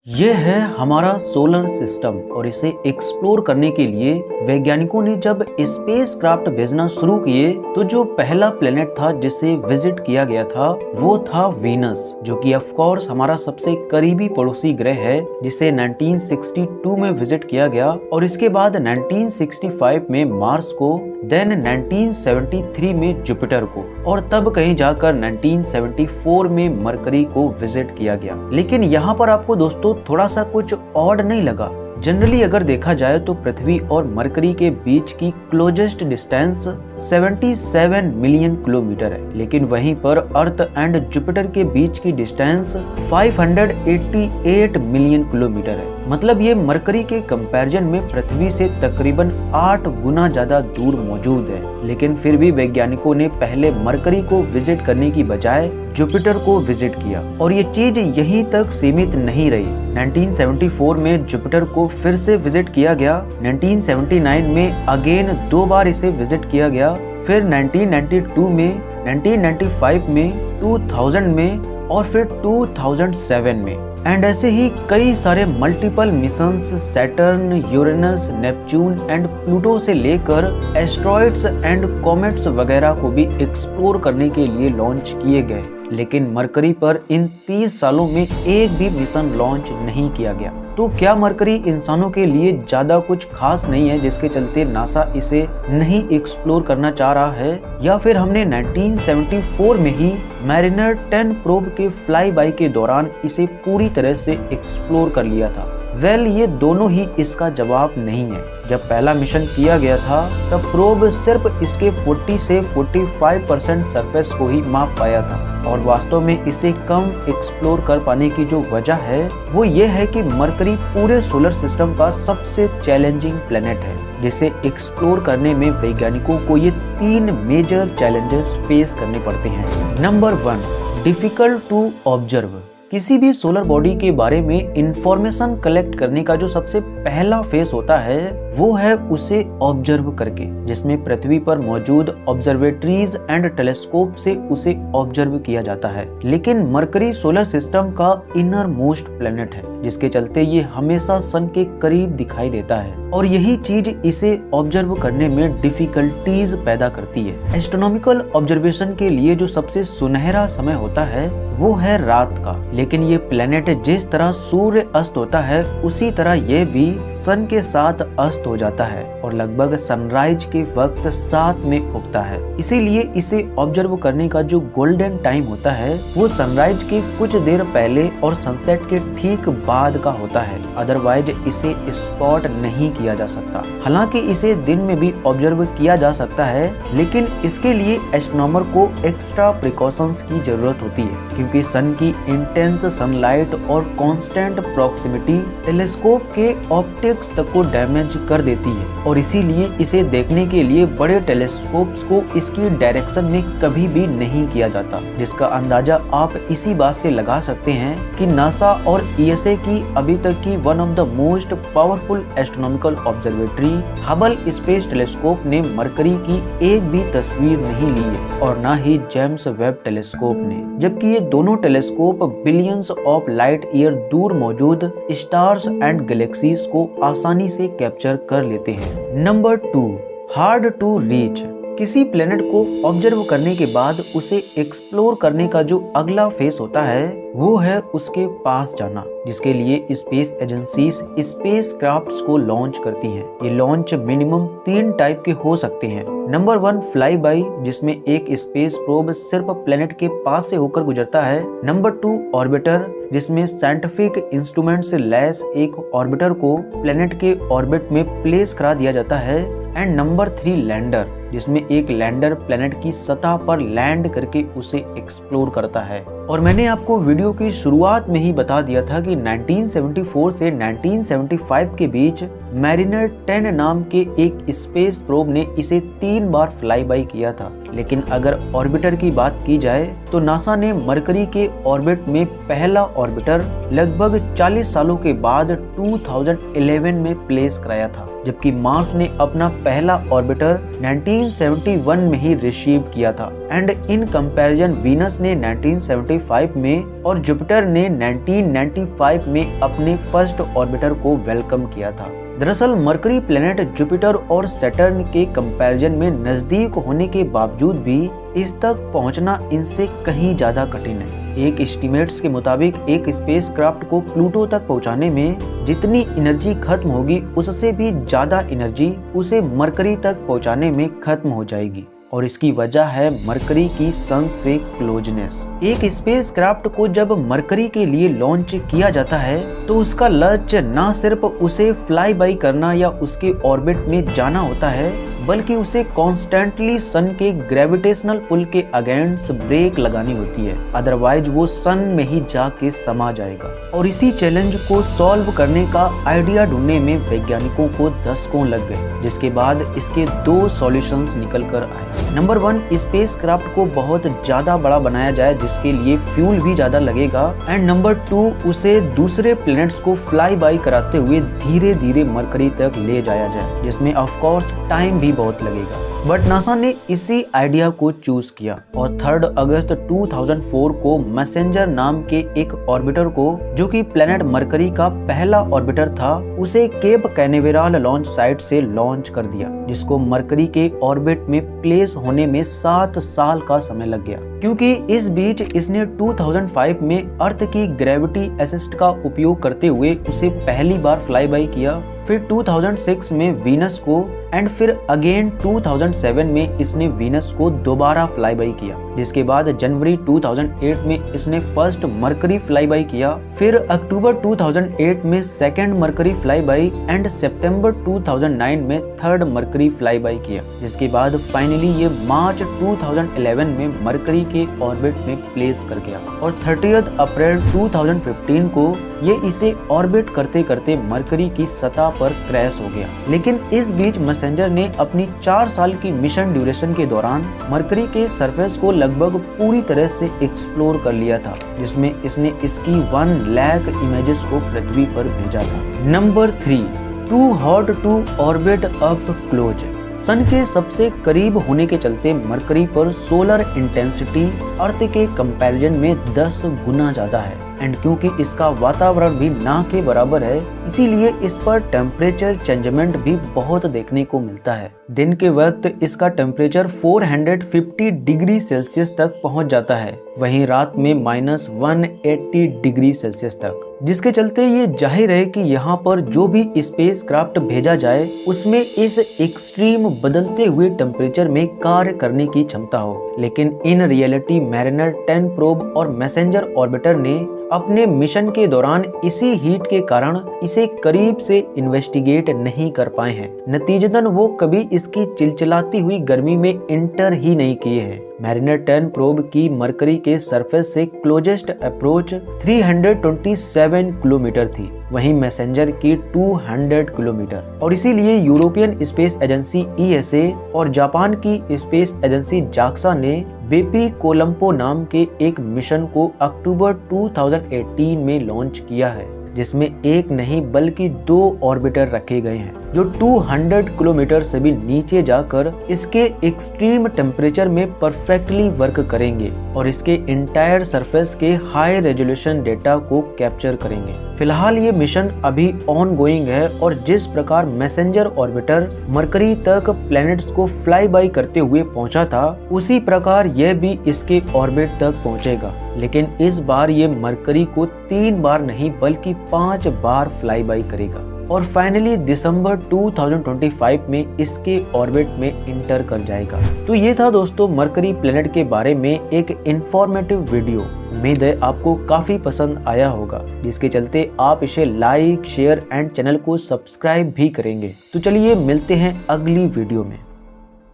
ये है हमारा सोलर सिस्टम और इसे एक्सप्लोर करने के लिए वैज्ञानिकों ने जब स्पेस क्राफ्ट भेजना शुरू किए तो जो पहला प्लेनेट था जिसे विजिट किया गया था वो था वीनस, जो कि ऑफ कोर्स हमारा सबसे करीबी पड़ोसी ग्रह है, जिसे 1962 में विजिट किया गया और इसके बाद 1965 में मार्स को, देन 1973 में जुपिटर को और तब कहीं जाकर 1974 में मरकरी को विजिट किया गया। लेकिन यहाँ पर आपको दोस्तों थोड़ा सा कुछ ऑड नहीं लगा? जनरली अगर देखा जाए तो पृथ्वी और मरकरी के बीच की क्लोजेस्ट डिस्टेंस 77 मिलियन किलोमीटर है, लेकिन वहीं पर अर्थ एंड जुपिटर के बीच की डिस्टेंस 588 मिलियन किलोमीटर है। मतलब ये मरकरी के कंपैरिजन में पृथ्वी से तकरीबन 8 गुना ज्यादा दूर मौजूद है। लेकिन फिर भी वैज्ञानिकों ने पहले मरकरी को विजिट करने की बजाय जुपिटर को विजिट किया और ये चीज यहीं तक सीमित नहीं रही। 1974 में जुपिटर को फिर से विजिट किया गया, 1979 में अगेन 2 बार इसे विजिट किया गया, फिर 1992 में, 1995 में, 2000 में और फिर 2007 में। एंड ऐसे ही कई सारे multiple missions Saturn, Uranus, Neptune and Pluto से लेकर एस्ट्रॉइड्स एंड कॉमेट्स वगैरह को भी एक्सप्लोर करने के लिए लॉन्च किए गए। लेकिन मरकरी पर इन 30 सालों में एक भी मिशन लॉन्च नहीं किया गया। तो क्या मरकरी इंसानों के लिए ज्यादा कुछ खास नहीं है जिसके चलते नासा इसे नहीं एक्सप्लोर करना चाह रहा है, या फिर हमने 1974 में ही मैरिनर 10 प्रोब के फ्लाई बाय के दौरान इसे पूरी तरह से एक्सप्लोर कर लिया था? वेल, ये दोनों ही इसका जवाब नहीं है। जब पहला मिशन किया गया था तब प्रोब सिर्फ इसके 40 से 45% सरफेस को ही माप पाया था और वास्तव में इसे कम एक्सप्लोर कर पाने की जो वजह है वो ये है कि मरकरी पूरे सोलर सिस्टम का सबसे चैलेंजिंग प्लेनेट है, जिसे एक्सप्लोर करने में वैज्ञानिकों को ये 3 मेजर चैलेंजेस फेस करने पड़ते हैं। Number 1, difficult to observe. किसी भी सोलर बॉडी के बारे में इंफॉर्मेशन कलेक्ट करने का जो सबसे पहला फेस होता है वो है उसे ऑब्जर्व करके, जिसमें पृथ्वी पर मौजूद ऑब्जर्वेटरीज एंड टेलीस्कोप से उसे ऑब्जर्व किया जाता है। लेकिन मरकरी सोलर सिस्टम का इनर मोस्ट प्लेनेट है, जिसके चलते ये हमेशा सन के करीब दिखाई देता है और यही चीज इसे ऑब्जर्व करने में डिफिकल्टीज पैदा करती है। एस्ट्रोनॉमिकल ऑब्जर्वेशन के लिए जो सबसे सुनहरा समय होता है वो है रात का, लेकिन ये प्लेनेट जिस तरह सूर्य अस्त होता है उसी तरह ये भी सन के साथ अस्त हो जाता है और लगभग सनराइज के वक्त साथ में उगता है। इसीलिए इसे ऑब्जर्व करने का जो गोल्डन टाइम होता है वो सनराइज के कुछ देर पहले और सनसेट के ठीक बाद का होता है, अदरवाइज इसे स्पॉट नहीं किया जा सकता। हालांकि इसे दिन में भी ऑब्जर्व किया जा सकता है, लेकिन इसके लिए एस्ट्रोनॉमर को एक्स्ट्रा प्रिकॉशंस की जरूरत होती है, क्योंकि सन की इंटेंस सनलाइट और कांस्टेंट प्रॉक्सिमिटी टेलीस्कोप के ऑप्टिक्स तक को डैमेज कर देती है और इसीलिए इसे देखने के लिए बड़े टेलीस्कोप्स को इसकी डायरेक्शन में कभी भी नहीं किया जाता, जिसका अंदाजा आप इसी बात से लगा सकते हैं कि नासा और ईएसए की अभी तक की one of the most powerful astronomical observatory Hubble space telescope ने मरकरी की एक भी तस्वीर नहीं ली है और न ही जेम्स वेब टेलीस्कोप ने, जबकि ये दोनों telescope billions of light year दूर मौजूद स्टार्स एंड गैलेक्सीज को आसानी से कैप्चर कर लेते हैं। Number 2, hard to reach. किसी प्लेनेट को ऑब्जर्व करने के बाद उसे एक्सप्लोर करने का जो अगला फेस होता है वो है उसके पास जाना, जिसके लिए स्पेस एजेंसीज स्पेस क्राफ्ट्स को लॉन्च करती हैं। ये लॉन्च मिनिमम 3 टाइप के हो सकते हैं। नंबर 1, फ्लाई बाय, जिसमें एक स्पेस प्रोब सिर्फ प्लेनेट के पास से होकर गुजरता है। नंबर 2, ऑर्बिटर, जिसमें साइंटिफिक इंस्ट्रूमेंट से लैस एक ऑर्बिटर को प्लेनेट के ऑर्बिट में प्लेस करा दिया जाता है। एंड नंबर 3, लैंडर, जिसमें एक लैंडर प्लेनेट की सतह पर लैंड करके उसे एक्सप्लोर करता है। और मैंने आपको वीडियो की शुरुआत में ही बता दिया था कि 1974 से 1975 के बीच मैरिनर 10 नाम के एक स्पेस प्रोब ने इसे 3 बार फ्लाई बाय किया था। लेकिन अगर ऑर्बिटर की बात की जाए तो नासा ने मरकरी के ऑर्बिट में पहला ऑर्बिटर लगभग 40 सालों के बाद 2011 में प्लेस कराया था, जबकि मार्स ने अपना पहला ऑर्बिटर 1971 में ही रिसीव किया था। एंड इन कंपैरिजन वीनस ने 1970 1945 में और जुपिटर ने 1995 में अपने फर्स्ट ऑर्बिटर को वेलकम किया था। दरअसल मरकरी प्लेनेट जुपिटर और सैटर्न के कंपैरिजन में नजदीक होने के बावजूद भी इस तक पहुंचना इनसे कहीं ज्यादा कठिन है। एक एस्टिमेट्स के मुताबिक एक स्पेसक्राफ्ट को प्लूटो तक पहुंचाने में जितनी एनर्जी खत्म होगी उससे भी ज्यादा एनर्जी उसे मरकरी तक पहुंचाने में खत्म हो जाएगी और इसकी वजह है मरकरी की सन से क्लोजनेस। एक स्पेसक्राफ्ट को जब मरकरी के लिए लॉन्च किया जाता है तो उसका लक्ष्य न सिर्फ उसे फ्लाई बाई करना या उसके ऑर्बिट में जाना होता है बल्कि उसे कॉन्स्टेंटली सन के ग्रेविटेशनल पुल के अगेंस्ट ब्रेक लगानी होती है, अदरवाइज वो सन में ही जाके समा जाएगा। और इसी चैलेंज को सॉल्व करने का आइडिया ढूंढने में वैज्ञानिकों को दशकों लग गए, जिसके बाद इसके 2 सॉल्यूशंस निकल कर आए। नंबर 1, स्पेसक्राफ्ट को बहुत ज्यादा बड़ा बनाया जाए जिसके लिए फ्यूल भी ज्यादा लगेगा, एंड नंबर 2, उसे दूसरे प्लैनेट्स को फ्लाई बाई कराते हुए धीरे धीरे मरकरी तक ले जाया जाए, जिसमें ऑफ कोर्स टाइम भी बहुत लगेगा। बट नासा ने इसी आइडिया को चूज किया और 3 अगस्त 2004 को मैसेंजर नाम के एक ऑर्बिटर को, जो कि प्लेनेट मरकरी का पहला ऑर्बिटर था, उसे केप कैनेवेराल लॉन्च साइट से लॉन्च कर दिया, जिसको मरकरी के ऑर्बिट में प्लेस होने में 7 साल का समय लग गया, क्योंकि इस बीच इसने 2005 में अर्थ की ग्रेविटी असिस्ट का उपयोग करते हुए उसे पहली बार फ्लाई बाई किया, फिर 2006 में वीनस को, एंड फिर अगेन 2007 में इसने वीनस को दोबारा फ्लाई बाई किया, जिसके बाद जनवरी 2008 में इसने फर्स्ट मरकरी फ्लाई बाई किया, फिर अक्टूबर 2008 में second Mercury flyby, and सितंबर 2009 में थर्ड मरकरी फ्लाई बाई किया, जिसके बाद फाइनली ये मार्च 2011 में मरकरी के ऑर्बिट में प्लेस कर गया और 30 अप्रैल 2015 को ये इसे ऑर्बिट करते करते मरकरी की सतह पर क्रैश हो गया। लेकिन इस बीच मैसेंजर ने अपनी 4 साल की मिशन ड्यूरेशन के दौरान मरकरी के सरफेस को लगभग पूरी तरह से एक्सप्लोर कर लिया था, जिसमें इसने इसकी 1 लाख इमेजेस को पृथ्वी पर भेजा था। Number 3, too hot to orbit up close. Sun के सबसे करीब होने के चलते मरकरी पर सोलर इंटेंसिटी अर्थ के कंपैरिजन में 10 गुना ज्यादा है, एंड क्योंकि इसका वातावरण भी ना के बराबर है, इसीलिए इस पर टेम्परेचर चेंजमेंट भी बहुत देखने को मिलता है। दिन के वक्त इसका टेम्परेचर 450 डिग्री सेल्सियस तक पहुंच जाता है, वहीं रात में -180 डिग्री सेल्सियस तक, जिसके चलते ये जाहिर है कि यहाँ पर जो भी स्पेसक्राफ्ट भेजा जाए उसमें इस एक्सट्रीम बदलते हुए टेम्परेचर में कार्य करने की क्षमता हो। लेकिन इन रियलिटी मैरिनर 10 प्रोब और मैसेंजर ऑर्बिटर ने अपने मिशन के दौरान इसी हीट के कारण इसे करीब से इन्वेस्टिगेट नहीं कर पाए हैं। नतीजतन वो कभी इसकी चिलचिलाती हुई गर्मी में इंटर ही नहीं किए हैं। मैरिनर 10 प्रोब की मरकरी के सरफेस से क्लोजेस्ट अप्रोच 327 किलोमीटर थी, वहीं मैसेंजर की 200 किलोमीटर, और इसीलिए यूरोपियन स्पेस एजेंसी ESA और जापान की स्पेस एजेंसी JAXA ने बेपी कोलंबो नाम के एक मिशन को अक्टूबर 2018 में लॉन्च किया है, जिसमें एक नहीं बल्कि 2 ऑर्बिटर रखे गए हैं जो 200 किलोमीटर से भी नीचे जाकर इसके एक्सट्रीम टेम्परेचर में परफेक्टली वर्क करेंगे और इसके इंटायर सरफेस के हाई रेजोल्यूशन डेटा को कैप्चर करेंगे। फिलहाल ये मिशन अभी ऑन गोइंग है और जिस प्रकार मैसेंजर ऑर्बिटर मरकरी तक प्लैनेट्स को फ्लाई बाई करते हुए पहुंचा था, उसी प्रकार यह भी इसके ऑर्बिट तक पहुंचेगा। लेकिन इस बार ये मरकरी को 3 बार नहीं बल्कि 5 बार फ्लाई बाई करेगा और फाइनली दिसंबर 2025 में इसके ऑर्बिट में इंटर कर जाएगा। तो ये था दोस्तों मरकरी प्लेनेट के बारे में एक इंफॉर्मेटिव वीडियो। उम्मीद है आपको काफी पसंद आया होगा, जिसके चलते आप इसे लाइक, शेयर एंड चैनल को सब्सक्राइब भी करेंगे। तो चलिए मिलते हैं अगली वीडियो में।